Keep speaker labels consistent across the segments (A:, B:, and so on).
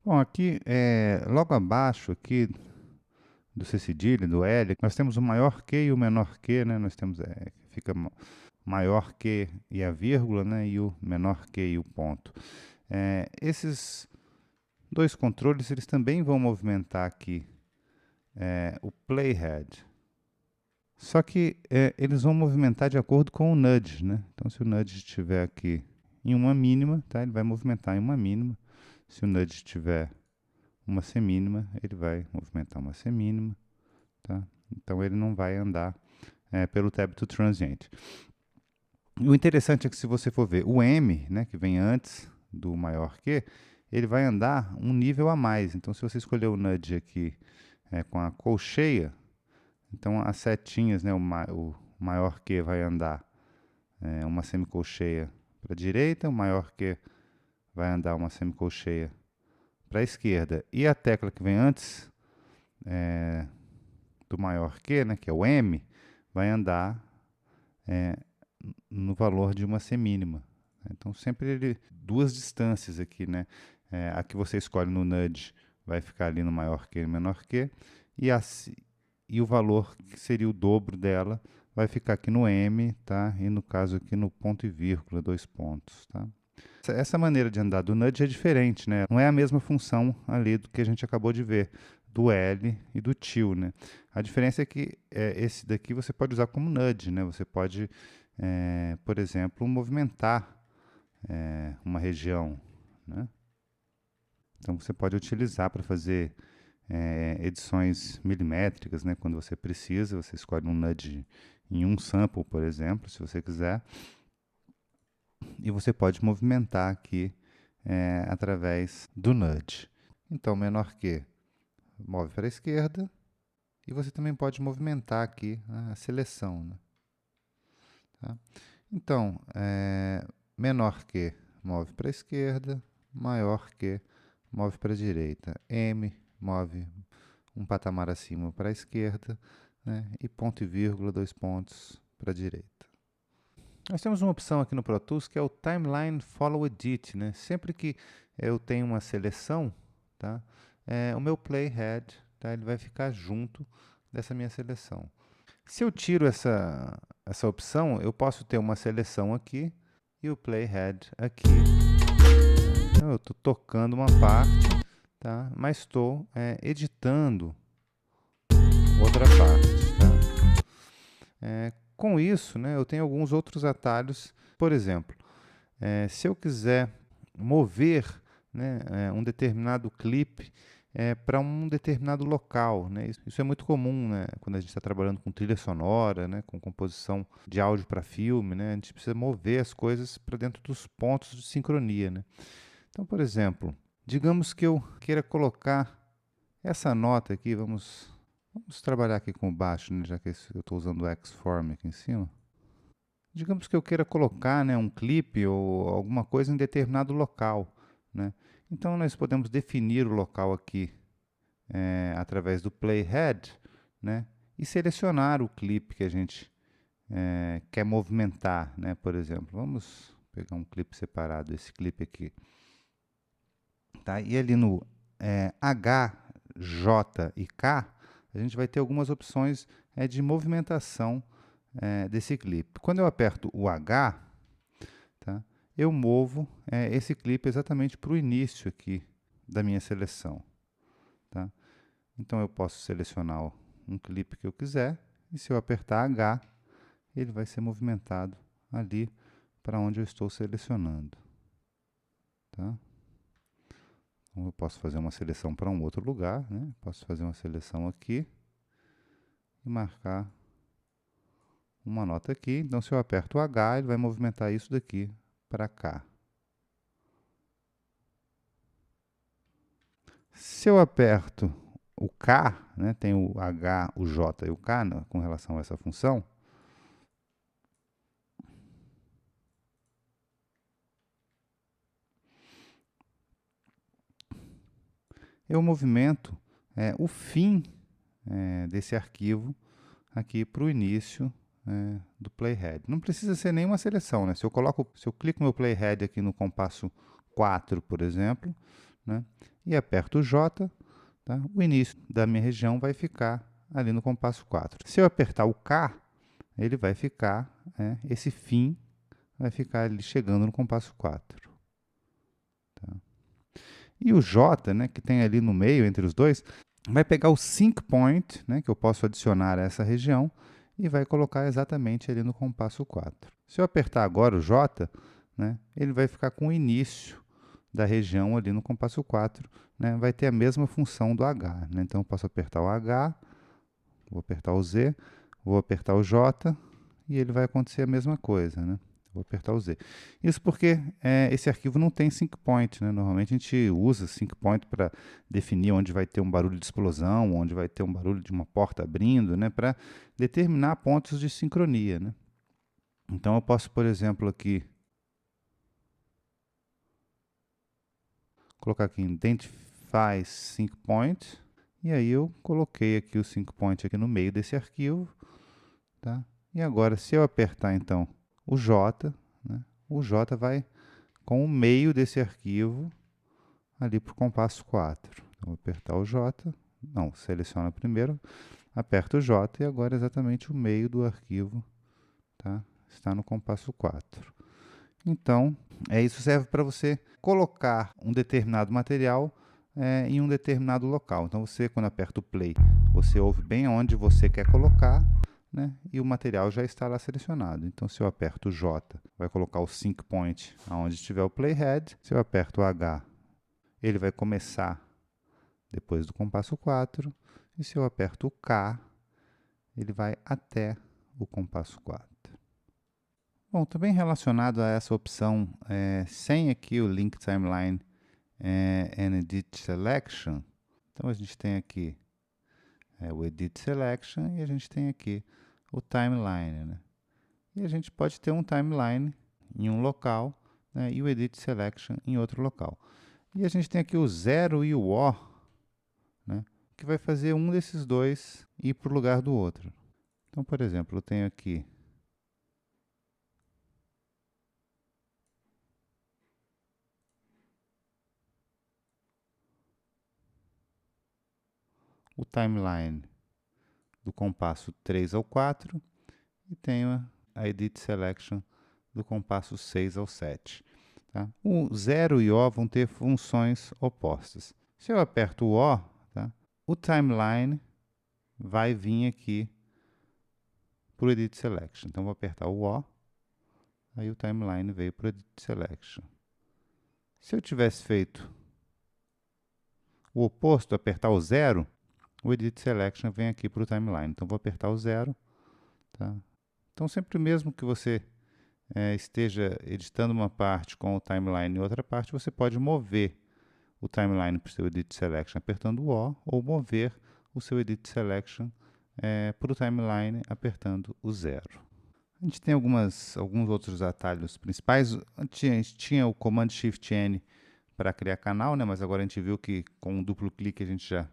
A: Bom, aqui, logo abaixo aqui do C cedilha, do L, nós temos o maior que e o menor que, né? Nós temos, fica maior que e a vírgula, né? E o menor que e o ponto. Esses dois controles, eles também vão movimentar aqui o playhead. Só que eles vão movimentar de acordo com o nudge, né? Então, se o nudge estiver aqui em uma mínima, tá? Ele vai movimentar em uma mínima. Se o nudge estiver uma semínima, ele vai movimentar uma semínima, tá? Então, ele não vai andar pelo tab to transient. E o interessante é que se você for ver o M, né, que vem antes do maior que, ele vai andar um nível a mais. Então, se você escolher o nudge aqui com a colcheia, então as setinhas, né, o maior que vai andar uma semicolcheia para a direita, o maior que vai andar uma semicolcheia para a esquerda. E a tecla que vem antes do maior que, né, que é o M, vai andar no valor de uma semínima. Então, sempre duas distâncias aqui, né? A que você escolhe no nudge vai ficar ali no maior que e no menor que, e o valor que seria o dobro dela vai ficar aqui no M, tá? E no caso aqui no ponto e vírgula, 2 pontos, tá? Essa maneira de andar do nudge é diferente, né? Não é a mesma função ali do que a gente acabou de ver, do L e do till, né? A diferença é que esse daqui você pode usar como nudge, né? Você pode, por exemplo, movimentar uma região, né? Então você pode utilizar para fazer edições milimétricas, né? Quando você precisa, você escolhe um nudge em um sample, por exemplo, se você quiser, e você pode movimentar aqui através do nudge. Então, menor que move para a esquerda, e você também pode movimentar aqui a seleção, né? Tá? Então, menor que move para a esquerda, maior que move para a direita. M move um patamar acima para a esquerda, né? E ponto e vírgula, 2 pontos para a direita. Nós temos uma opção aqui no Pro Tools que é o Timeline Follow Edit, né? Sempre que eu tenho uma seleção, tá? O meu playhead, tá? Ele vai ficar junto dessa minha seleção. Se eu tiro essa opção, eu posso ter uma seleção aqui e o playhead aqui. Então, eu estou tocando uma parte, tá? Mas estou editando outra parte, tá? Com isso, né, eu tenho alguns outros atalhos. Por exemplo, se eu quiser mover, né, um determinado clipe para um determinado local, né? Isso é muito comum, né, quando a gente está trabalhando com trilha sonora, né, com composição de áudio para filme, né? A gente precisa mover as coisas para dentro dos pontos de sincronia, né? Então, por exemplo, digamos que eu queira colocar essa nota aqui, vamos trabalhar aqui com o baixo, né, já que eu estou usando o Xform aqui em cima. Digamos que eu queira colocar, né, um clipe ou alguma coisa em determinado local, né? Então, nós podemos definir o local aqui através do playhead, né? E selecionar o clipe que a gente quer movimentar, né? Por exemplo, vamos pegar um clipe separado, esse clipe aqui. Tá? E ali no H, J e K, a gente vai ter algumas opções de movimentação desse clipe. Quando eu aperto o H, tá? Eu movo esse clipe exatamente para o início aqui da minha seleção. Tá? Então, eu posso selecionar um clipe que eu quiser, e se eu apertar H, ele vai ser movimentado ali para onde eu estou selecionando. Tá? Então, eu posso fazer uma seleção para um outro lugar, né? Posso fazer uma seleção aqui e marcar uma nota aqui. Então, se eu aperto o H, ele vai movimentar isso daqui para cá. Se eu aperto o K, né, tem o H, o J e o K, né, com relação a essa função, eu movimento o fim desse arquivo aqui para o início do playhead. Não precisa ser nenhuma seleção, né? Se eu clico meu playhead aqui no compasso 4, por exemplo, né, e aperto o J, tá? O início da minha região vai ficar ali no compasso 4. Se eu apertar o K, ele vai ficar, esse fim vai ficar ali chegando no compasso 4. Tá? E o J, né, que tem ali no meio entre os dois, vai pegar o sync point, né, que eu posso adicionar a essa região, e vai colocar exatamente ali no compasso 4. Se eu apertar agora o J, né, ele vai ficar com o início da região ali no compasso 4, né, vai ter a mesma função do H. Né? Então, eu posso apertar o H, vou apertar o Z, vou apertar o J, e ele vai acontecer a mesma coisa. Né? Vou apertar o Z. Isso porque esse arquivo não tem sync point. Né? Normalmente a gente usa sync point para definir onde vai ter um barulho de explosão, onde vai ter um barulho de uma porta abrindo, né? Para determinar pontos de sincronia. Né? Então eu posso, por exemplo, aqui colocar aqui Identify Sync Point, e aí eu coloquei aqui o sync point aqui no meio desse arquivo. Tá? E agora, se eu apertar então o J, né, o J vai com o meio desse arquivo ali para o compasso 4. Então, vou apertar o J, não, seleciona primeiro, aperto o J e agora exatamente o meio do arquivo, tá? Está no compasso 4. Então, isso serve para você colocar um determinado material em um determinado local. Então, você, quando aperta o play, você ouve bem onde você quer colocar, né? E o material já está lá selecionado. Então, se eu aperto o J, vai colocar o sync point aonde estiver o playhead. Se eu aperto o H, ele vai começar depois do compasso 4. E se eu aperto o K, ele vai até o compasso 4. Bom, também relacionado a essa opção, sem aqui o Link Timeline and Edit Selection, então a gente tem aqui o Edit Selection e a gente tem aqui o Timeline. Né? E a gente pode ter um Timeline em um local, né, e o Edit Selection em outro local. E a gente tem aqui o 0 e o O, né, que vai fazer um desses dois ir para o lugar do outro. Então, por exemplo, eu tenho aqui o timeline do compasso 3 ao 4 e tenho a Edit Selection do compasso 6 ao 7. Tá? O 0 e O vão ter funções opostas. Se eu aperto o O, tá, o timeline vai vir aqui para o Edit Selection. Então, vou apertar o O, aí o timeline veio para o Edit Selection. Se eu tivesse feito o oposto, apertar o 0, o Edit Selection vem aqui para o timeline. Então, vou apertar o 0. Tá? Então, sempre mesmo que você esteja editando uma parte com o timeline e outra parte, você pode mover o timeline para o seu Edit Selection apertando o O, ou mover o seu Edit Selection para o timeline apertando o 0. A gente tem alguns outros atalhos principais. A gente tinha o Command Shift N para criar canal, né? Mas agora a gente viu que com um duplo clique a gente já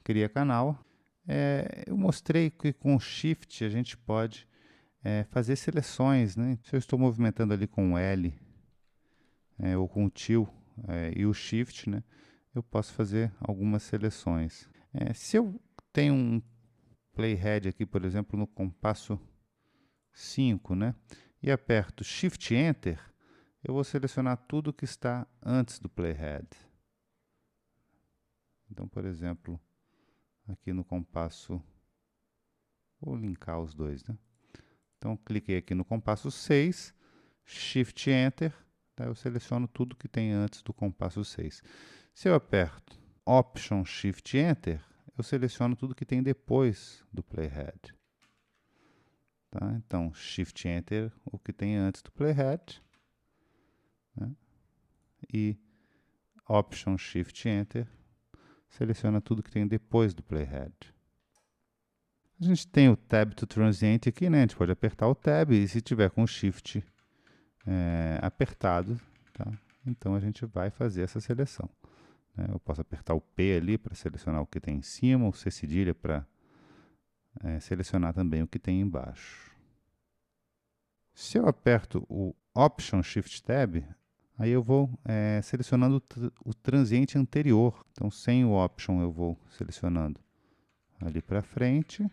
A: cria canal. Eu mostrei que com o Shift a gente pode fazer seleções. Né? Se eu estou movimentando ali com o L ou com o Till e o Shift, né? Eu posso fazer algumas seleções. Se eu tenho um playhead aqui, por exemplo, no compasso 5, né? E aperto Shift Enter, eu vou selecionar tudo que está antes do playhead. Então, por exemplo, aqui no compasso, vou linkar os dois, né? Então, cliquei aqui no compasso 6, Shift Enter, tá? Eu seleciono tudo que tem antes do compasso 6. Se eu aperto Option Shift Enter, eu seleciono tudo que tem depois do playhead. Tá? Então, Shift Enter, o que tem antes do playhead, né? E Option Shift Enter, seleciona tudo que tem depois do playhead. A gente tem o Tab to Transient aqui, né? A gente pode apertar o Tab e se tiver com o Shift apertado, tá? Então a gente vai fazer essa seleção. Né? Eu posso apertar o P ali para selecionar o que tem em cima, o C cedilha para selecionar também o que tem embaixo. Se eu aperto o Option Shift Tab, Aí eu vou selecionando o transiente anterior. Então, sem o Option, eu vou selecionando ali para frente.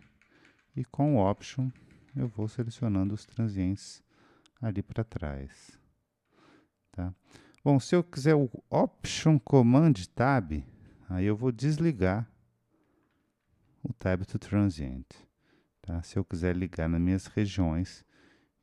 A: E com o Option, eu vou selecionando os transientes ali para trás. Tá? Bom, se eu quiser o Option Command Tab, aí eu vou desligar o Tab to Transient. Tá? Se eu quiser ligar nas minhas regiões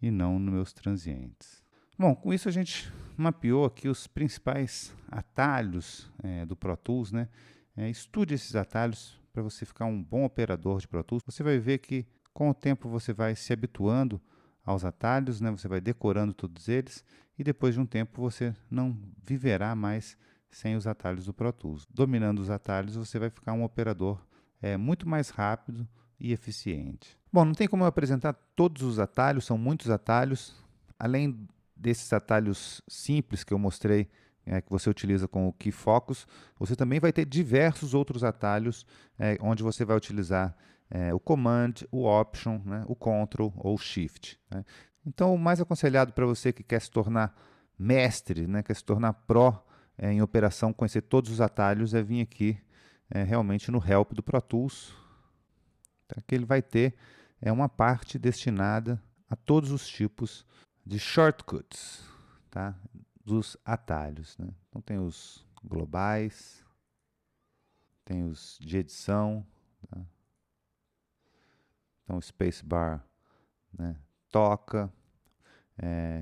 A: e não nos meus transientes. Bom, com isso a gente mapeou aqui os principais atalhos do Pro Tools, né? Estude esses atalhos para você ficar um bom operador de Pro Tools. Você vai ver que com o tempo você vai se habituando aos atalhos, né? Você vai decorando todos eles e depois de um tempo você não viverá mais sem os atalhos do Pro Tools. Dominando os atalhos, você vai ficar um operador muito mais rápido e eficiente. Bom, não tem como eu apresentar todos os atalhos, são muitos atalhos. Além desses atalhos simples que eu mostrei, que você utiliza com o Key Focus, você também vai ter diversos outros atalhos onde você vai utilizar o Command, o Option, né, o Control ou o Shift. Né? Então, o mais aconselhado para você que quer se tornar mestre, né, quer se tornar pró em operação, conhecer todos os atalhos, é vir aqui realmente no Help do Pro Tools, tá? Que ele vai ter uma parte destinada a todos os tipos de shortcuts, tá? Dos atalhos. Né? Então tem os globais, tem os de edição, tá? Então spacebar, né? Toca,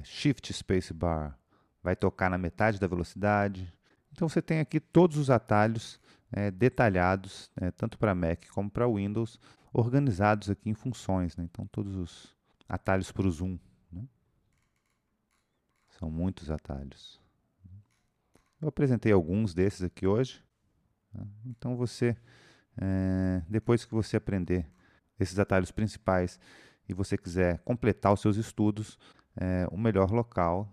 A: shift spacebar vai tocar na metade da velocidade. Então você tem aqui todos os atalhos detalhados, tanto para Mac como para Windows, organizados aqui em funções. Né? Então todos os atalhos para o zoom. Né? São muitos atalhos. Eu apresentei alguns desses aqui hoje. Tá? Então você, depois que você aprender esses atalhos principais e você quiser completar os seus estudos, o melhor local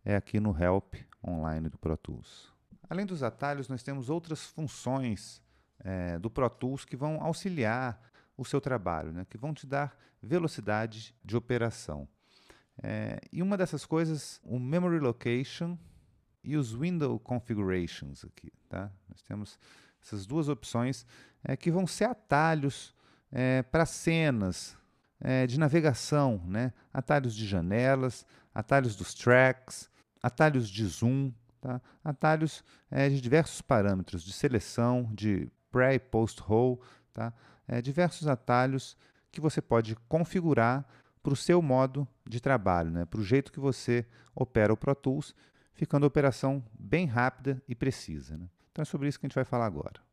A: é aqui no Help online do Pro Tools. Além dos atalhos, nós temos outras funções do Pro Tools que vão auxiliar o seu trabalho, né? Que vão te dar velocidade de operação. E uma dessas coisas, o Memory Location e os Window Configurations aqui. Tá? Nós temos essas duas opções que vão ser atalhos para cenas de navegação, né? Atalhos de janelas, atalhos dos tracks, atalhos de zoom, tá? Atalhos de diversos parâmetros, de seleção, de pre e post-roll, tá? Diversos atalhos que você pode configurar para o seu modo de trabalho, né? Para o jeito que você opera o Pro Tools, ficando a operação bem rápida e precisa. Né? Então é sobre isso que a gente vai falar agora.